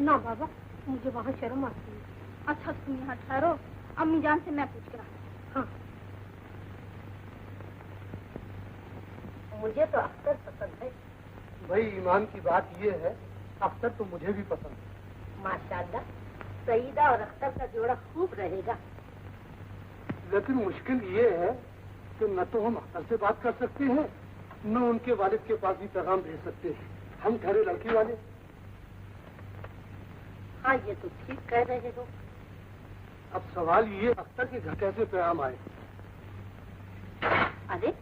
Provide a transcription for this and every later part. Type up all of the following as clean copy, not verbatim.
ना बाबा, मुझे वहाँ शर्म आती है। अच्छा तुम यहाँ ठहरो, अम्मी जान से मैं पूछ कर। हाँ। मुझे तो अख्तर पसंद है। भाई ईमान की बात ये है, अख्तर तो मुझे भी पसंद है। माशाल्लाह, सईदा और अख्तर का जोड़ा खूब रहेगा। लेकिन मुश्किल ये है कि न तो हम अख्तर से बात कर सकते हैं, न उनके वालिद के पास भी पैगाम भेज सकते हैं। हम ठहरे लड़की वाले। हाँ, ये तो ठीक कह रहे हो। अब सवाल ये, अख्तर के घर कैसे पैगाम आए? अरे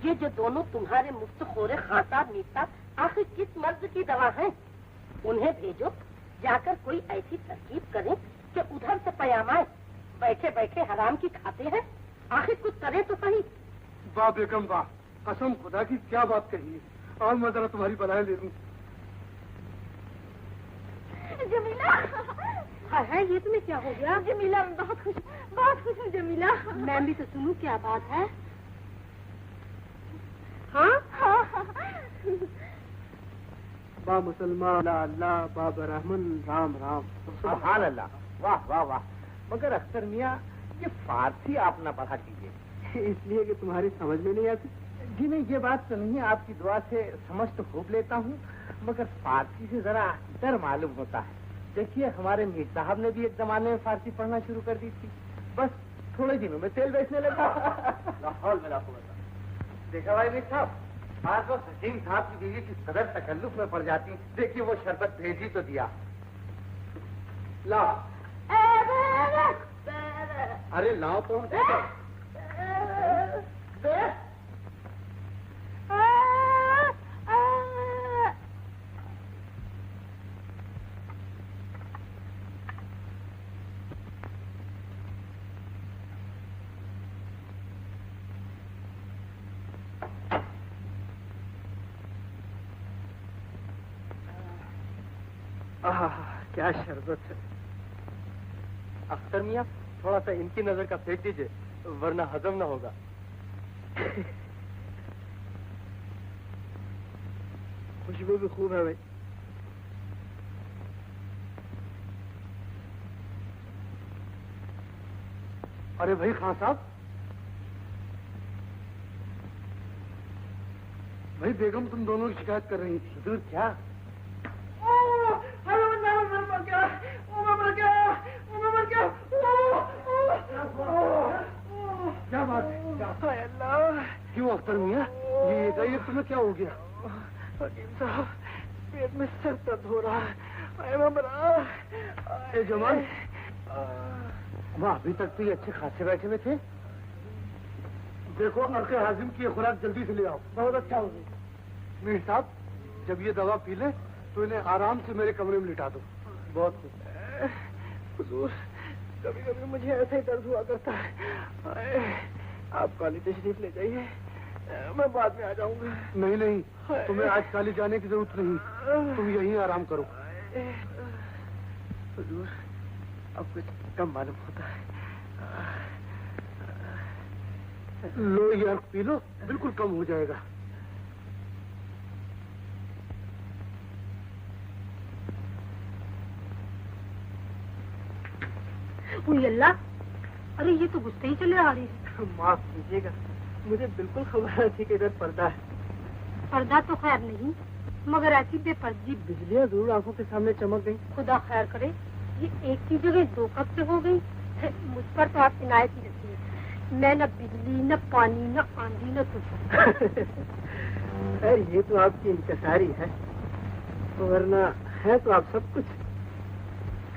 ये जो दोनों तुम्हारे मुफ्तखोरे खातार नीता आखिर किस मर्ज की दवा है? उन्हें भेजो, जाकर कोई ऐसी तरकीब करें कि उधर से पैगाम आए। बैठे बैठे हराम की खाते हैं, आखिर कुछ करें तो सही। वाह बेगम वाह, कसम खुदा की क्या बात कही है। और मैं जरा तुम्हारी बधाई ले लूं। जमीला, है ये तुम्हें क्या हो गया? जमीला मैं बहुत खुश हूँ जमीला। मैं भी तो सुनूं क्या बात है। हाँ? बा मुसलमान अल्लाह, बाब रहमान, राम राम। सुभान अल्लाह, वाह वाह वाह। मगर अख्तर मियाँ, ये फारसी आप ना पढ़ा कीजिए। इसलिए कि तुम्हारी समझ में नहीं आती। जी नहीं, ये बात तो नहीं है, आपकी दुआ से समझ तो खूब लेता हूँ, मगर फारसी से जरा डर मालूम होता है। देखिए, हमारे मीर साहब ने भी एक जमाने में फारसी पढ़ना शुरू कर दी थी, बस थोड़े दिनों में तेल बेचने लगा। देखा भाई मीर साहब, आज वो हकीम साहब की बीवी किस कदर तकल्लुफ में पड़ जाती। देखिए वो शरबत भेज ही तो दिया। ला। अरे लाओ तो। क्या शरबत है। अख्तर मियाँ, थोड़ा सा इनकी नजर का फेंक दीजिए, वरना हजम ना होगा। खुशबू भी खूब है भाई। अरे भाई खान साहब, भाई बेगम तुम दोनों की शिकायत कर रही थी। दूर क्या? क्या बात है? अल्लाह, क्यों अख्तर मियाँ, ये बताइए तुम्हें क्या हो गया? हकीम साहब, पेट में सर दर्द हो रहा है। जमाल, वह अभी तक तो ये अच्छे खासे बैठे हुए थे। देखो, अर्के हाजिम की खुराक जल्दी से ले आओ। बहुत अच्छा होगी। मीर साहब, जब ये दवा पी ले तो इन्हें आराम से मेरे कमरे में लिटा दो। बहुत कुछ। हुजूर, कभी कभी मुझे ऐसा ही दर्द हुआ करता है। आप काली तशरीफ ले जाइए, मैं बाद में आ जाऊंगा। नहीं नहीं, तुम्हें आज काली जाने की जरूरत नहीं, तुम यहीं आराम करो। हुजूर, अब कुछ कम मालूम होता है। लो ये अर्क पी लो, बिल्कुल कम हो जाएगा। अल्लाह, अरे ये तो गुस्से ही चले आ रही है। माफ कीजिएगा, मुझे बिल्कुल खबर थी कि इधर पर्दा है। पर्दा तो खैर नहीं, मगर ऐसी बेपर्दी बिजलियाँ जरूर आंखों के सामने चमक गई। खुदा खैर करे, ये एक की जगह दो कब से हो गई। मुझ पर तो आप इनायत ही रखिए। मैं न बिजली, न पानी, न आंधी, न तूफान। खैर ये तो आपकी इंकसारी है, वरना है तो आप सब कुछ।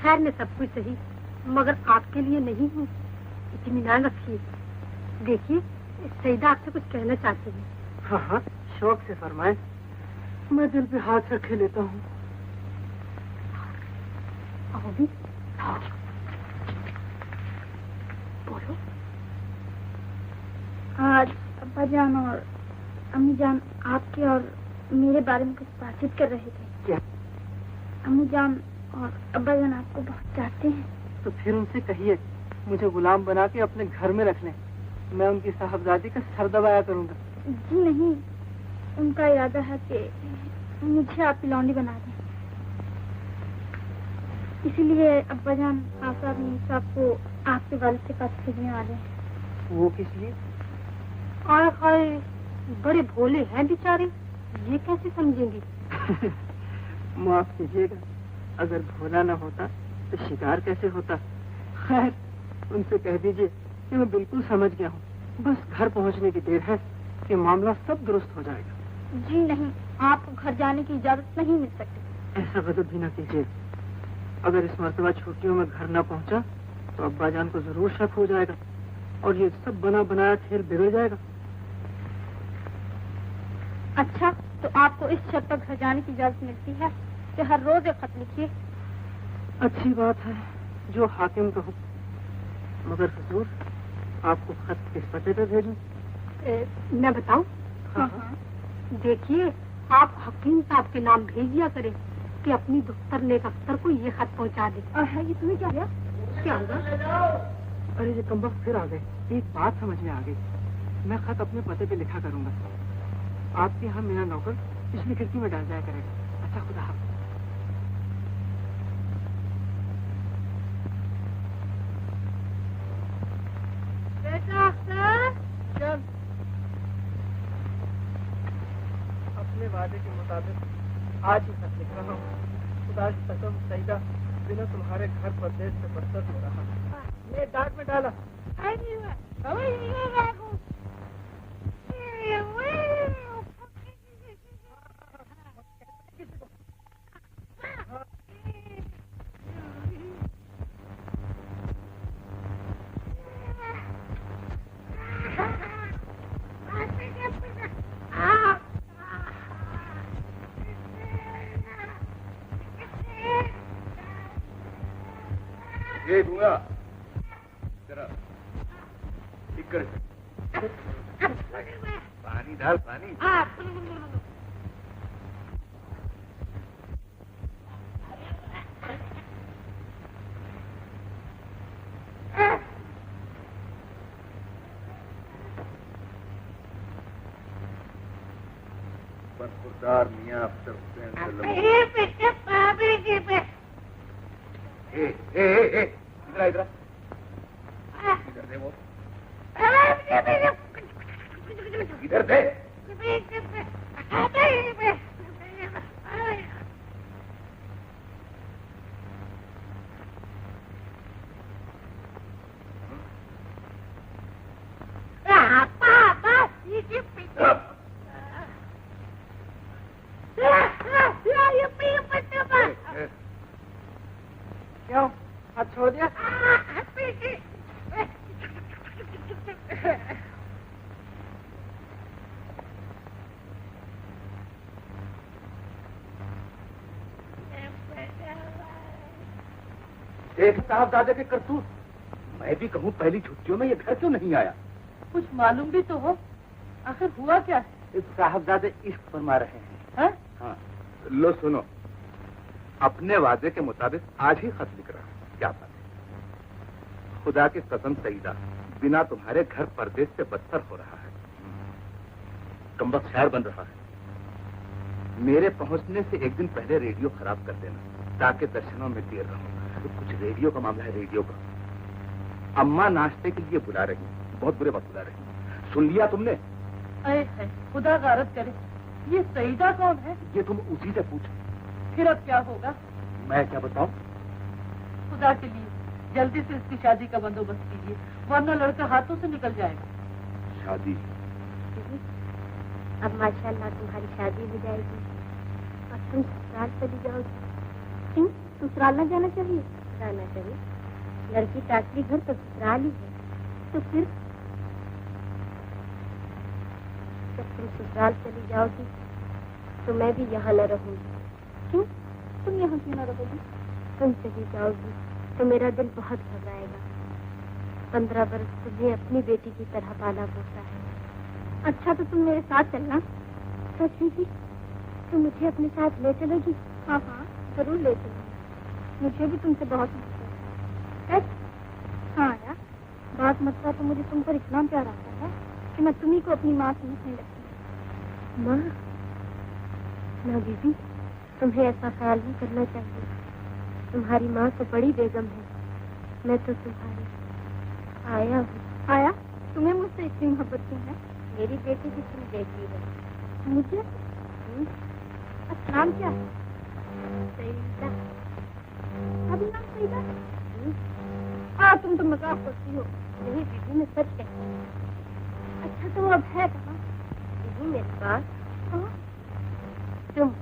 खैर मैं सब कुछ सही, मगर आपके लिए नहीं हूँ। इत्मीनान रखिए। देखिए, सईदा आपसे कुछ कहना चाहती है। हाँ हाँ, शौक से फरमाए, मैं दिल पे हाथ रखे लेता हूँ। भी बोलो। आज अब्बा जान और अम्मी जान आपके और मेरे बारे में कुछ बातचीत कर रहे थे। क्या? अम्मी जान और अब्बा जान आपको बहुत चाहते हैं। तो फिर उनसे कहिए मुझे गुलाम बना के अपने घर में रख लें, मैं उनकी साहबजादी का सर दबाया करूंगा। जी नहीं, उनका इरादा है कि मुझे आप लौंडी बना दें। इसीलिए अब्बाजान आसाब साहब को आपके वालिद से कष्ट भेजने वाले हैं। वो किस लिए? आय हाय, बड़े भोले हैं बेचारे, ये कैसे समझेंगे? माफ कीजिएगा, अगर भोला न होता तो शिकार कैसे होता? खैर, उनसे कह दीजिए कि मैं बिल्कुल समझ गया हूँ। बस घर पहुँचने की देर है कि मामला सब दुरुस्त हो जाएगा। जी नहीं, आपको घर जाने की इजाजत नहीं मिल सकती। ऐसा गजब भी न कीजिए। अगर इस मर्तबा छुट्टियों में घर न पहुँचा तो अब्बाजान को जरूर शक हो जाएगा और ये सब बना बनाया खेल बिगड़ जाएगा। अच्छा, तो आपको इस शर्त पर घर जाने की इजाजत मिलती है कि हर रोज एक खत लिखिए। अच्छी बात है, जो हाकिम का हुक्म। मगर हुजूर, आपको खत किस पते पे भेजूं? मैं बताऊं? हाँ। देखिए, आप हकीम साहब के नाम भेज दिया करें कि अपनी दफ्तर नेक अख्तर को ये खत पहुंचा दे। ये तुम्हें क्या हुआ? क्या होगा? अरे ये कमबख्त फिर आ गए। एक बात समझ में आ गई, मैं खत अपने पते पे लिखा करूंगा। आपके यहाँ मेरा नौकर पिछली खिड़की में डाल जाया करेगा। अच्छा, खुदा हाफ़िज़। अपने वादे के मुताबिक आज ही खत लिख रहा हूँ। खुदा की कसम, सईदा बिना तुम्हारे घर परदेश से बदतर हो रहा। ये डाक में डाला। ये दूंगा जरा ठीक कर। पानी डाल, पानी। बरखुरदार मियां अख्तर हुसैन इधर इधर दे वो, इधर दे। क्यों, हाथ छोड़ दिया? देख साहबजादे के करतूत। मैं भी कहूँ पहली छुट्टियों में ये घर क्यों नहीं आया? कुछ मालूम भी तो हो, आखिर हुआ क्या है? इस साहबजादे इश्क फरमा रहे हैं। हाँ? हाँ, लो सुनो, अपने वादे के मुताबिक आज ही खत लिख रहा हूँ। क्या बात है? खुदा की कसम सईदा, बिना तुम्हारे घर परदेश से बदतर हो रहा है। कमबख्त शहर बन रहा है। मेरे पहुंचने से एक दिन पहले रेडियो खराब कर देना ताकि दर्शनों में देर रहूं। तो कुछ रेडियो का मामला है, रेडियो का। अम्मा नाश्ते के लिए बुला रही, बहुत बुरे वक्त बुला रही। सुन लिया तुमने? अरे खुदा गारत करे, ये सईदा कौन है? ये तुम उसी से पूछो। फिर अब क्या होगा? मैं क्या बताऊं? खुदा के लिए जल्दी से इसकी शादी का बंदोबस्त कीजिए, वरना लड़का हाथों से निकल जाएगा। शादी? अब माशाल्लाह तुम्हारी शादी हो जाएगी और तुम ससुराल चली जाओगी। क्यों, ससुराल न जाना चाहिए? जाना चाहिए। लड़की का असली घर तो ससुराल ही है। तो फिर जब तुम ससुराल चली जाओगी तो मैं भी यहाँ न रहूंगी। क्यों, तुम यहाँ क्यों न रहोगी? तुम चली जाओगी तो मेरा दिल बहुत घबराएगा। 15 बरस तुम्हें अपनी बेटी की तरह पाला पोसा है। अच्छा, तो तुम मेरे साथ चलना। सच में जी? तुम मुझे अपने साथ ले चलोगी? हाँ हाँ, जरूर ले चलूंगी। मुझे भी तुमसे बहुत मोहब्बत है। हाँ यार, बात मतलब तो मुझे तुम पर इतना प्यार आता है कि मैं तुम्ही को अपनी माँ समझने लगती हूँ। माँ? ना बीबी, तुम्हें ऐसा ख्याल नहीं करना चाहिए। तुम्हारी माँ तो बड़ी बेगम है, मैं तो तुम्हारी आया हूँ। आया, तुम्हें मुझसे इतनी मोहब्बत क्यों है? मेरी बेटी भी तुम देखी है। मुझे? नाम क्या है? सईदा। अभी नाम सईदा? हाँ, तुम तो मजाक करती हो। नहीं दीदी, मैं सच कहती हूँ। अच्छा तो अब है कहाँ? दीदी मेरे पास कहाँ? तुम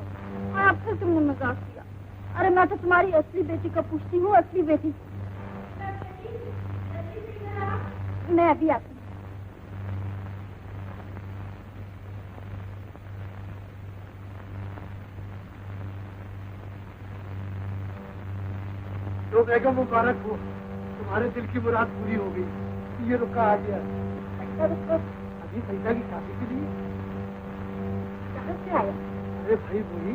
हाँ, फिर तुमने मजाक किया। अरे मैं तो तुम्हारी असली बेटी का पूछती हूँ, असली बेटी। मैं अभी आती हूँ। तो बेगम मुबारक हो, तुम्हारे दिल की मुराद पूरी हो गई। ये रुका आ गया। अच्छा रुको, अभी सईदा की शादी के लिए। कहाँ से आया? अरे भाई वही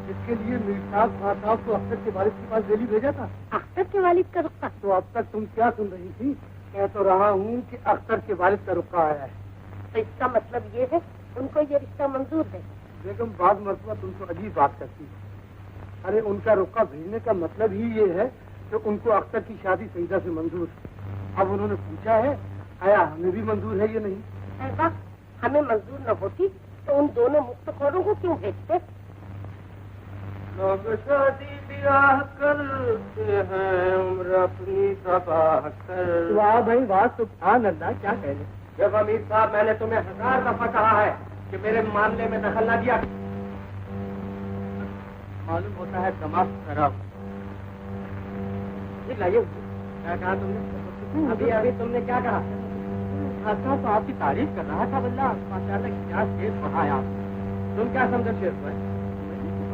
जिसके लिए मीर साहब खां साहब को अख्तर के वालिद के पास दिल्ली भेजा था। अख्तर के वालिद का रुक्का? तो अब तक तुम क्या सुन रही थी? कह तो रहा हूँ कि अख्तर के वालिद का रुक्का आया है। तो इसका मतलब ये है उनको ये रिश्ता मंजूर है? बेगम बाद मरतबा तुमको अजीब बात करती है। अरे उनका रुक्का भेजने का मतलब ही ये है कि उनको अख्तर की शादी सईदा से मंजूर है। अब उन्होंने पूछा है आया हमें भी मंजूर है ये नहीं। ऐसा हमें मंजूर न होती तो उन दोनों मुफ्तखोरों को क्यों भेजते? लोग शादी ब्याह करते हैं उम्र अपनी तबाह कर। वाह भाई वाह, सुभान अल्लाह, क्या कह रहे। जब अमीर साहब मैंने तुम्हें 1000 दफा कहा है कि मेरे मामले में दखल न दिया। मालूम होता है दिमाग खराब। लाइए, क्या कहा तुमने? अभी अभी तुमने क्या कहा? अच्छा तो आपकी तारीफ कर रहा था। बल्ला माशाल्लाह क्या शेर पढ़ाया आप। तुम क्या समझो शेर को?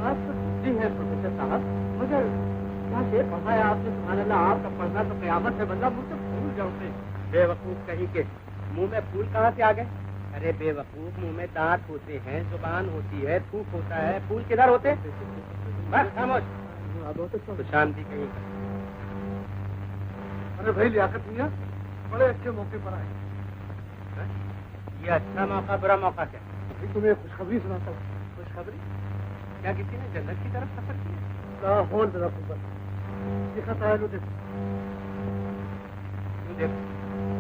बात तो सच्ची है प्रोफेसर साहब, मगर क्या शेर पढ़ाया आपने। सुभान अल्लाह, आपका पढ़ना तो कयामत है। बल्ला मुझसे भूल जाओगे। बेवकूफ कहीं के, मुंह में फूल कहाँ से आ गए? अरे बेवकूफ, मुंह में दांत होते हैं, जुबान होती है, थूक होता है, फूल किधर होते? बस खामोश। तो शांति कहीं का। अरे भाई लियाकत मियां बड़े अच्छे मौके पर आए। ये अच्छा मौका बुरा मौका क्या? भाई तुम्हें खुशखबरी सुनाता हूँ। खुशखबरी? क्या किसी ने जन्नत की तरफ सफर किया? लाहौर जरा ऊपर देखा था। लो देखो। क्यों देख?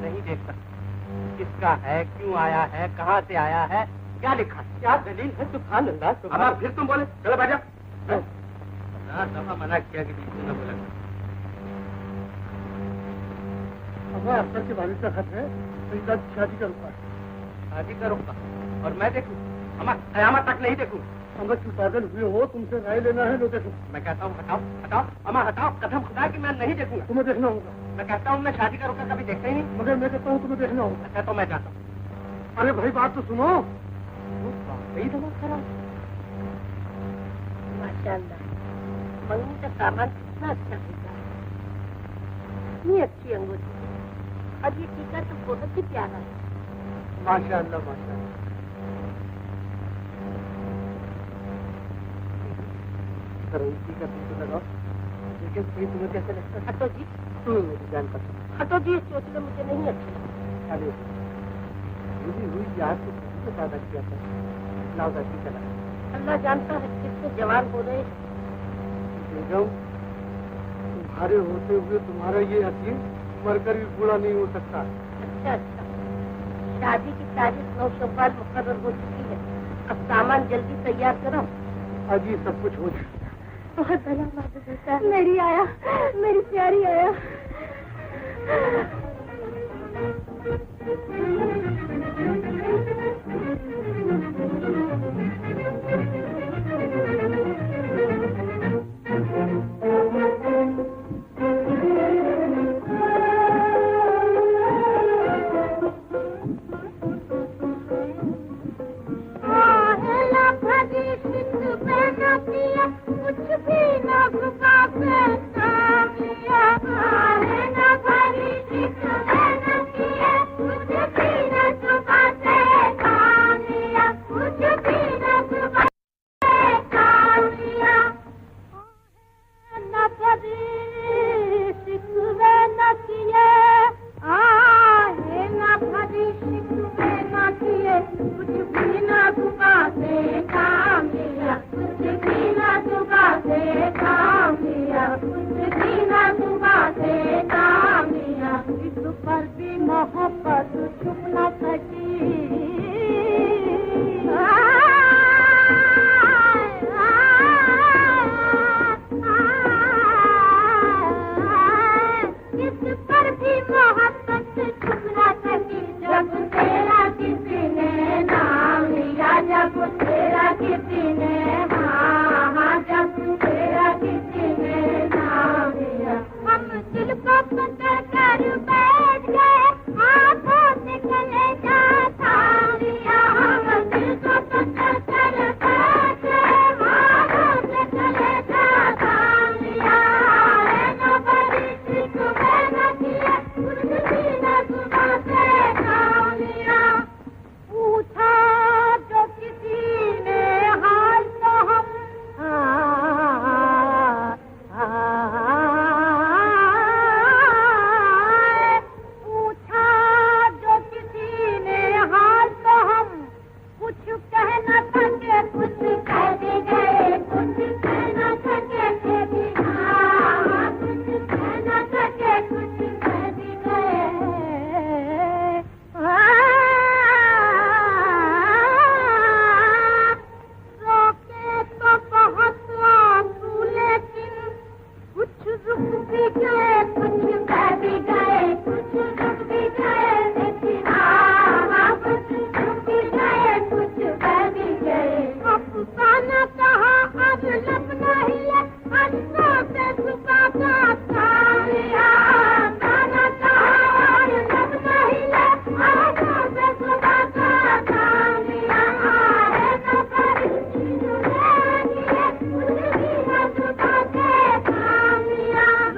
नहीं देख सकता। किसका है, क्यों आया है, कहाँ से आया है, क्या लिखा, क्या दलील है? सुभान अल्लाह। अब फिर तुम बोले चलो बाजा। 10 दफा मना किया कि बीच में न बोला। अम्मा अख्तर के वालिद का खत है, सईदा की शादी का रुका है। शादी का रुका और मैं देखूं? अम्मा कयामत तक नहीं देखूं। अम्मा क्यों पागल हुए हो? तुमसे राय लेना है। लो देखो। मैं कहता हूँ हटाओ हटाओ, अम्मा हटाओ, कसम खुदा की मैं नहीं देखूंगा। तुम्हें देखना होगा। मैं कहता हूँ मैं शादी का रुका कभी देखता ही नहीं। मगर मैं कहता हूँ तुम्हें देखना होगा। अच्छा तो मैं जाता हूँ। अरे भाई बात तो सुनो। सही दिमाग खराब। माशाल्लाह, मंगनी का सामान कितना अच्छा होता है। इतनी अच्छी अंगूठी और ये टीका तो बहुत ही प्यारा है। माशाल्लाह माशाल्लाह। टीका तुमको लगाओ, लेकिन सही तुम्हें कैसे लगता है? हटो जी, तुम्हें मेरी जान पसंद। हटो जी, इस चोचले मुझे नहीं अच्छा लगता। अरे हुई याद तो किसी पैदा किया था। लाओ जाती चला। अल्लाह जानता है कितने जवान हो रहे हैं। बेगम, तुम्हारे होते हुए तुम्हारा ये यकीन मरकर भी पूरा नहीं हो सकता। अच्छा अच्छा, शादी की तारीख 9 शव्वाल मुकर्रर हो चुकी है। अब सामान जल्दी तैयार करो। आज ये सब कुछ हो जाए। बहुत भला मालूम होता है। मेरी आया, मेरी प्यारी आया। कुछ मोहब्बत छुप न सकी इस पर भी मोहब्बत छुप न सकी जब तेरा किसी ने नाम लिया जब तेरा किसी ने जब तेरा किसी ने नाम लिया हम दिल को पकड़ कर बैठ गए आंखों से कलेजा थाम लिया हम दिल को पकड़ कर बैठ गए आंखों से कलेजा थाम लिया न बड़ी सिख न किया कुछ भी न सुबह से थाम लिया पूछा जो किसी ने हाल तो हम पूछा जो किसी ने हाल तो हम कुछ कह न सके कुछ कह भी गए कुछ कह न सके थे भी कुछ कह न सके कुछ कह भी गए रोके तो बहुत आंसू लेकिन कुछ रुक भी गए कुछ कह भी गए कुछ रुक भी गए लेकिन कुछ रुक भी गए कुछ कह भी गए अफसाना कहा अब लब नहीं है अंशों से सुखाता थाम लिया अफसाना कहा अब लब नहीं है अंशों से सुखाता थाम लिया है न बड़ी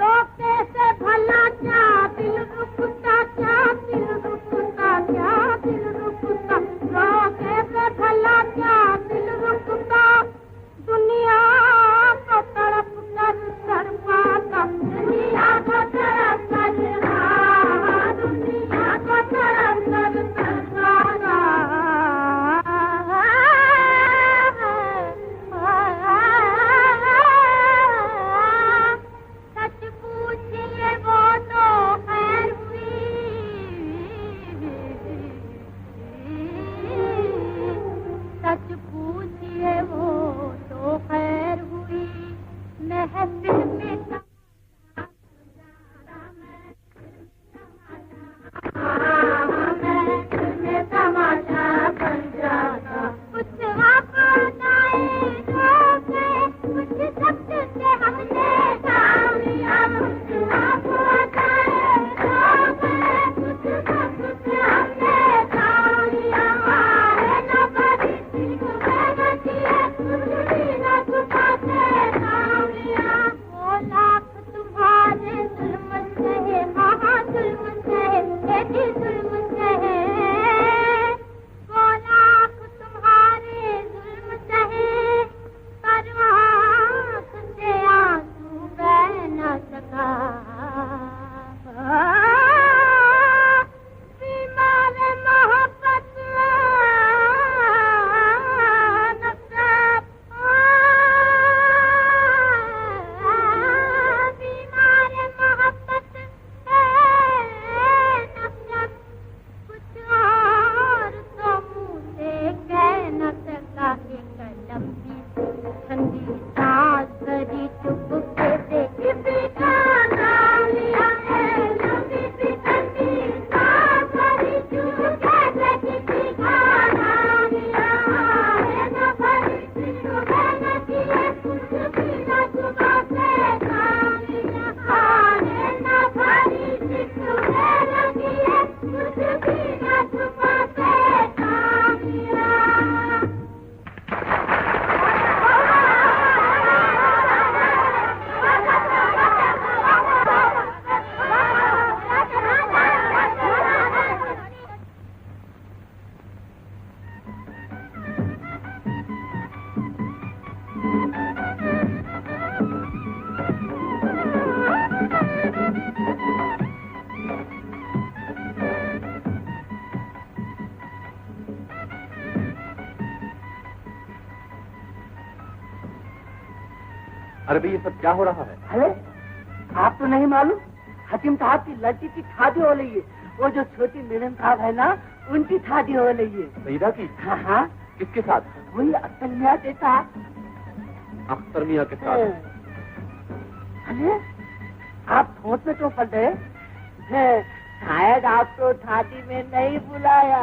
रोकते से भला क्या दिल रुकता क्या दिल रुकता क्या दिल रुकता रोके से भला क्या दिल रुकता दुनिया को तड़प कर सर पाता दुनिया को तड़प कर दुनिया को तड़प कर सर पाता सच पूछिए वो तो खैर हुई सच पूछिए वो तो खैर हुई महफिल में तमाशा बन जाता कुछ आप बताए कुछ शब्द से हमने काम लिया कुछ आप बताए कुछ शब्द से हमने काम लिया है न बड़ी सिख न किया कुछ भी न छुपाते काम लिया वो लाख तुम्हारे जुल्म सहे जुल्म सहे यदि जुल्म सहे वो लाख तुम्हारे जुल्म सहे पर आँख से आंसू बह न सका बीमार मोहब्बत नफरत बीमार मोहब्बत नफरत कुछ और तो मुँह से कह न सका एक लंबी ठंडी सांस भरी चुपके से किसी का नाम लिया है लंबी सी ठंडी सांस भरी चुपके से किसी का नाम लिया है न भरी सिख न किए कुछ भी न सुबह से काम लिया है न भरी सिख न किए कुछ भी न सुबह से काम लिया अरे भाई ये सब क्या हो रहा है? अरे आप तो नहीं मालूम हकीम साहब की लड़की की शादी हो रही है वो जो छोटी मैडम साहब है ना, उनकी शादी हो रही है। सईदा की? हाँ हाँ। किसके साथ? वही अख्तर मियाँ के साथ। अख्तर मियाँ के साथ? अरे आप सोच में तो पड़ गए, शायद आपको शादी में नहीं बुलाया।